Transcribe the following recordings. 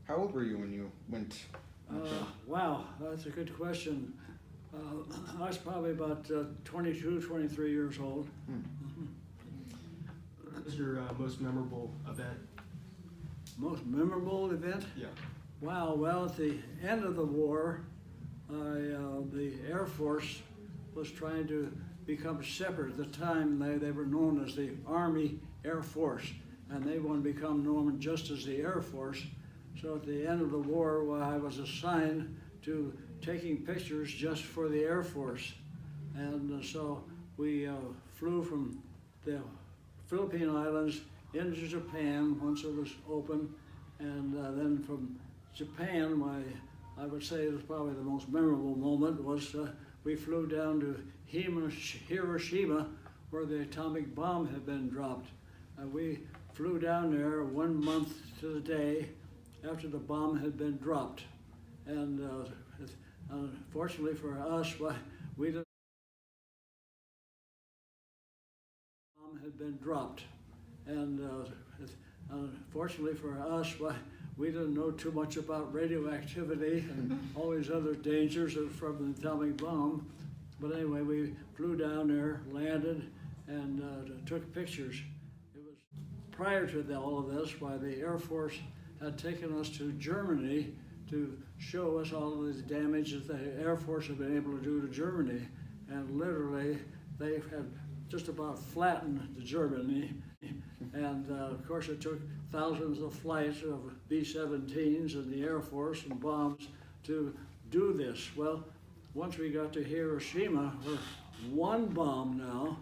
How old were you when you went? Wow, that's a good question. I was probably about 22, 23 years old. What was your most memorable event? Most memorable event? Yeah. Wow, well, at the end of the war, the Air Force was trying to become separate. At the time, they were known as the Army Air Force, and they wanted to become known just as the Air Force. So at the end of the war, well, I was assigned to taking pictures just for the Air Force. And so we flew from the Philippine Islands into Japan once it was open, and then from Japan, I would say it was probably the most memorable moment was we flew down to Hiroshima, where the atomic bomb had been dropped. We flew down there 1 month to the day after the bomb had been dropped, and unfortunately for us, we didn't. Bomb had been dropped, and unfortunately for us, we didn't know too much about radioactivity and all these other dangers from the atomic bomb. But anyway, we flew down there, landed, and took pictures. It was prior to all of this, why the Air Force had taken us to Germany to show us all of the damage that the Air Force had been able to do to Germany. And literally, they had just about flattened Germany. And of course, it took thousands of flights of B-17s and the Air Force and bombs to do this. Well, once we got to Hiroshima, where one bomb now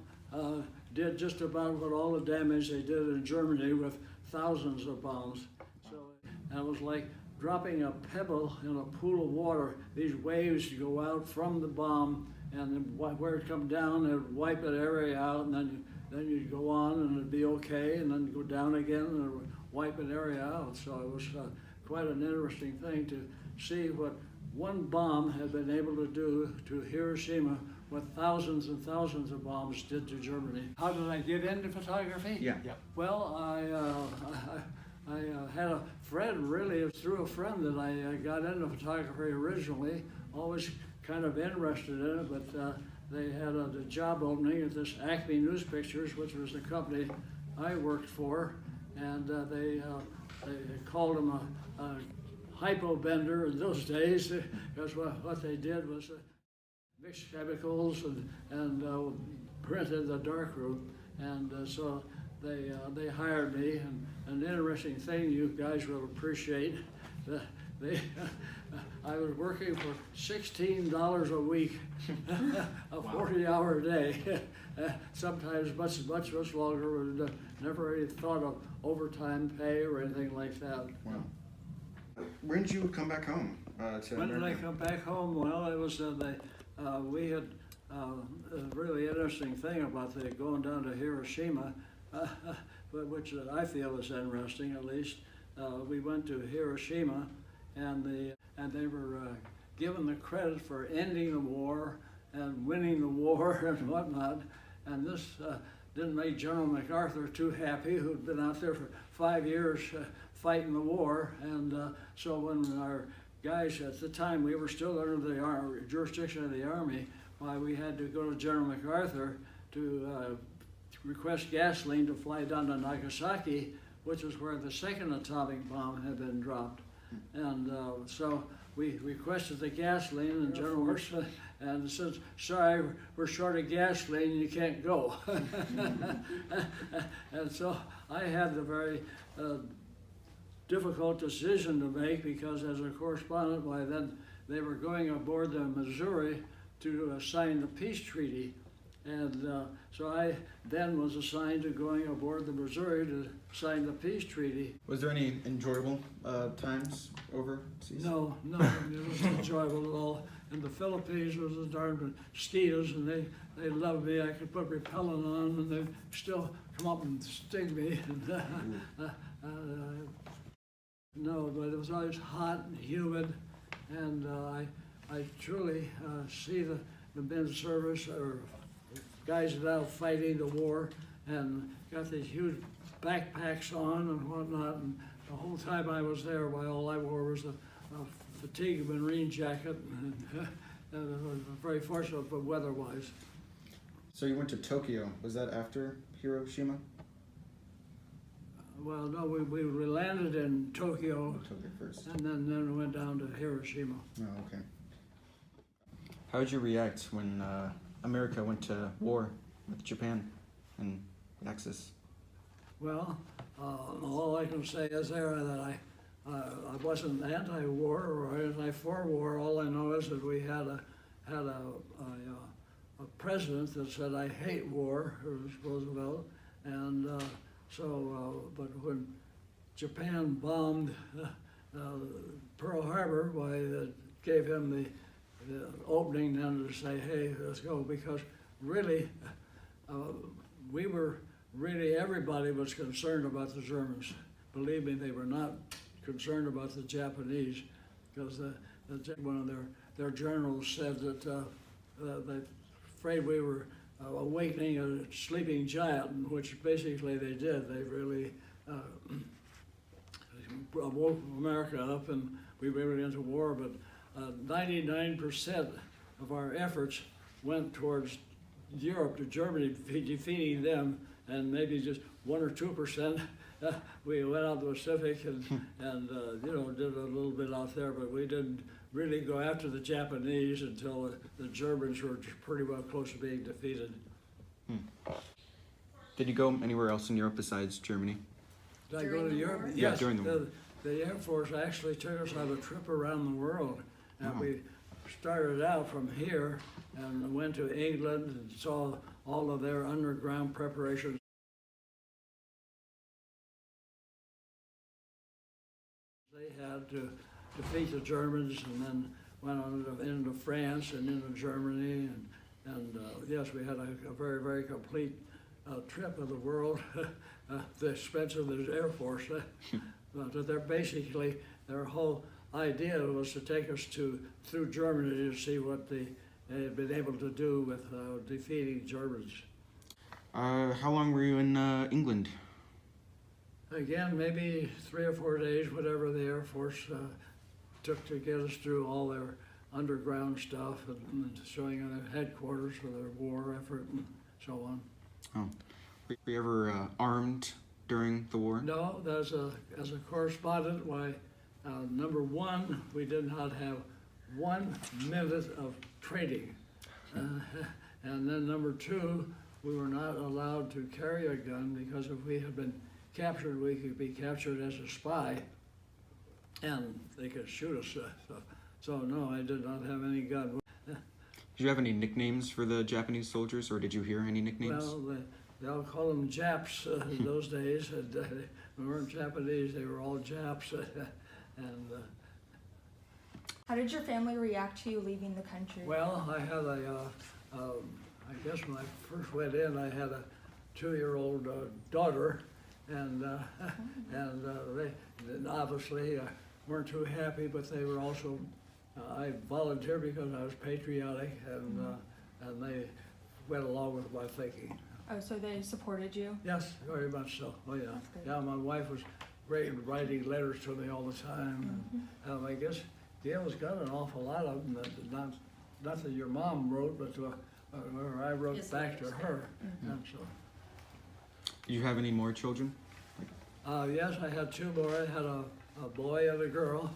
did just about what all the damage they did in Germany with thousands of bombs. So and it was like dropping a pebble in a pool of water. These waves go out from the bomb, and then where it come down, it would wipe that area out, and then you'd go on and it'd be okay, and then go down again and it would wipe an area out. So it was quite an interesting thing to see what one bomb had been able to do to Hiroshima, what thousands and thousands of bombs did to Germany. How did I get into photography? Yeah. Well, I had a friend, really, it was through a friend that I got into photography originally, always kind of interested in it, but they had a job opening at this Acme News Pictures, which was the company I worked for, and they called him a hypo bender in those days, because what they did was mix chemicals and printed the darkroom, and so they hired me. And an interesting thing you guys will appreciate, I was working for $16 a week, a 40-hour day. Sometimes much longer. We never really thought of overtime pay or anything like that. Wow. When did you come back home to When did I America? come back home? Well, it was we had a really interesting thing about going down to Hiroshima, which I feel is interesting, at least. We went to Hiroshima, and they were given the credit for ending the war and winning the war and whatnot. And this didn't make General MacArthur too happy, who'd been out there for 5 years fighting the war. And so when our guys, at the time we were still under the jurisdiction of the Army, why we had to go to General MacArthur to request gasoline to fly down to Nagasaki, which was where the second atomic bomb had been dropped. And so we requested the gasoline, and General Mercer and says, "Sorry, we're short of gasoline, you can't go." And so I had the very difficult decision to make, because as a correspondent, by then they were going aboard the Missouri to sign the peace treaty. And so I then was assigned to going aboard the Missouri to sign the peace treaty. Was there any enjoyable times overseas? No, it wasn't enjoyable at all. In the Philippines, was the darn mosquitoes, and they loved me. I could put repellent on, and they still come up and sting me. No, but it was always hot and humid, and I truly see the men's service, or guys that are out fighting the war and got these huge backpacks on and whatnot, and the whole time I was there, why all I wore was a fatigue marine jacket, and I was very fortunate, but weather-wise. So you went to Tokyo. Was that after Hiroshima? Well, no, we landed in Tokyo, Tokyo first. and then went down to Hiroshima. Oh, okay. How did you react when America went to war with Japan and Axis? Well, all I can say is there that I wasn't anti-war or anti-for-war. All I know is that we had a president that said, "I hate war," it was Roosevelt, and but when Japan bombed Pearl Harbor, why that gave him the opening then to say, "Hey, let's go," because really everybody was concerned about the Germans. Believe me, they were not concerned about the Japanese, because one of their generals said that they afraid we were awakening a sleeping giant, which basically they did. They really woke America up, and we went into war. But 99% of our efforts went towards Europe, to Germany, defeating them, and maybe just 1 or 2%. We went out the Pacific and did a little bit out there, but we didn't really go after the Japanese until the Germans were pretty well close to being defeated. Did you go anywhere else in Europe besides Germany? Did I go to Europe? Yeah, Yes, during the war. The Air Force actually took us on a trip around the world. And Wow. we started out from here and went to England and saw all of their underground preparations. They had to defeat the Germans, and then went on into France and into Germany, and yes, we had a very, very complete trip of the world at the expense of the Air Force. But they're basically, their whole idea was to take us through Germany to see what they had been able to do with defeating Germans. How long were you in England? Again, maybe 3 or 4 days, whatever the Air Force took to get us through all their underground stuff and showing their headquarters for their war effort and so on. Oh, were you ever armed during the war? No, as a correspondent, why, number one, we did not have 1 minute of training. And then number two, we were not allowed to carry a gun, because if we had been captured, we could be captured as a spy, and they could shoot us. So no, I did not have any gun. Did you have any nicknames for the Japanese soldiers, or did you hear any nicknames? Well, they all call them Japs in those days. And, they weren't Japanese; they were all Japs. And How did your family react to you leaving the country? well, I had I guess when I first went in, I had a 2-year-old daughter, and they obviously weren't too happy, but they were also. I volunteered because I was patriotic, and they went along with my thinking. Oh, so they supported you? Yes, very much so. Oh, yeah. That's good. Yeah, my wife was great at writing letters to me all the time. And, I guess Gail's got an awful lot of them that not that your mom wrote, but where I wrote His back to letters, her. yeah. And so, Do you have any more children? yes, I had 2 more. I had a boy and a girl,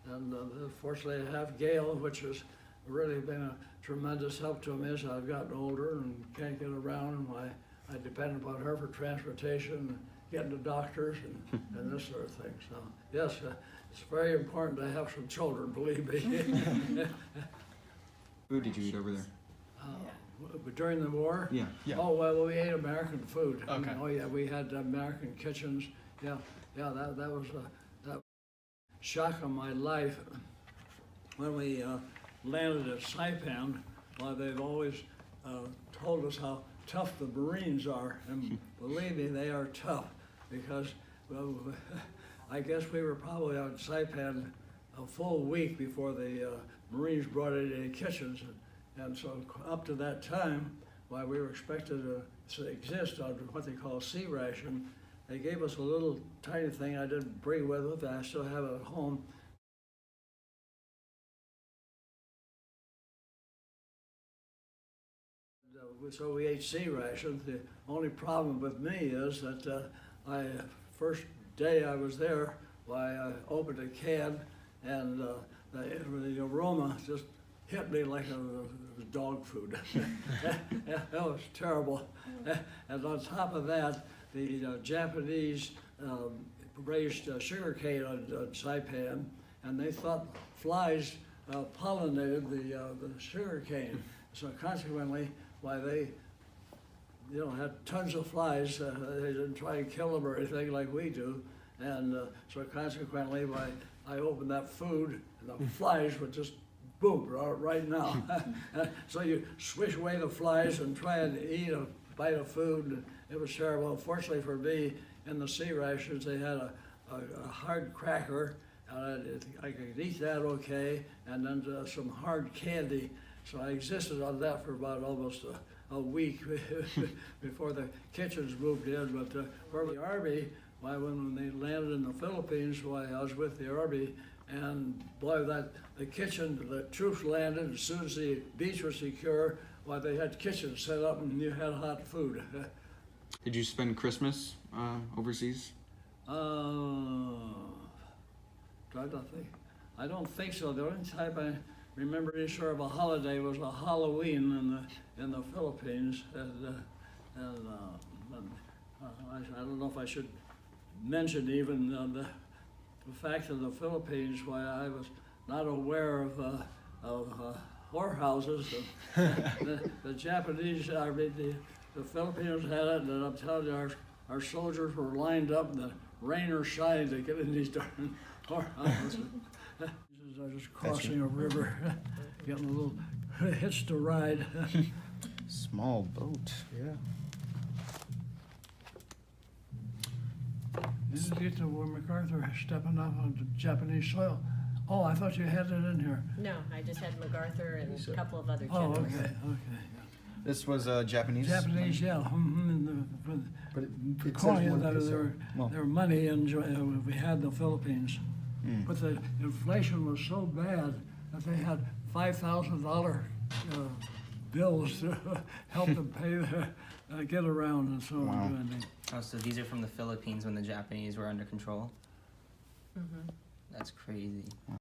and fortunately I have Gail, which has really been a tremendous help to me as I've gotten older and can't get around, and I depend upon her for transportation and getting to doctors and this sort of thing. So yes, it's very important to have some children, believe me. Food did you eat over there? During the war? Yeah. Yeah. Oh, well, we ate American food. Okay. Oh, yeah, we had American kitchens. Yeah, that was that shock of my life. When we landed at Saipan, well, they've always told us how tough the Marines are, and believe me, they are tough, because, well, I guess we were probably on Saipan a full week before the Marines brought in any kitchens, and so up to that time, why we were expected to exist on what they call sea ration, they gave us a little tiny thing I didn't bring with me. I still have it at home. So we ate C rations. The only problem with me is that first day I was there, why I opened a can and the aroma just hit me like it was dog food. That was terrible. And on top of that, the Japanese raised sugarcane on Saipan, and they thought flies pollinated the sugarcane. So consequently, why they had tons of flies. They didn't try and kill them or anything like we do. And so consequently, why I opened that food, and the flies would just boom right now. So you swish away the flies and try and eat a bite of food. And it was terrible. Unfortunately for me, in the C rations, they had a hard cracker. I could eat that okay, and then some hard candy. So I existed on that for about almost a week before the kitchens moved in. But for the Army, why when they landed in the Philippines, why I was with the Army, and boy, the kitchen, the troops landed as soon as the beach was secure. Why they had kitchens set up and you had hot food. Did you spend Christmas overseas? Try to think. I don't think so. The only time I remember any sort of a holiday was a Halloween in the Philippines, and I don't know if I should mention even the fact of the Philippines why I was not aware of whorehouses. The Japanese, I mean, the Filipinos had it, and I'm telling you, our soldiers were lined up, and the rain or shine to get in these darn whorehouses. I was just crossing a river, getting a little hitched to ride. Small boat. Yeah. This is get to where MacArthur stepping off onto Japanese soil. Oh, I thought you had it in here. No, I just had MacArthur and a couple of other Oh, generals. okay. This was Japanese. Japanese, yeah. But The coin, their money, and we had the Philippines. But the inflation was so bad that they had $5,000 bills to help them pay, get around and so Wow. on. Oh, so these are from the Philippines when the Japanese were under control? That's crazy.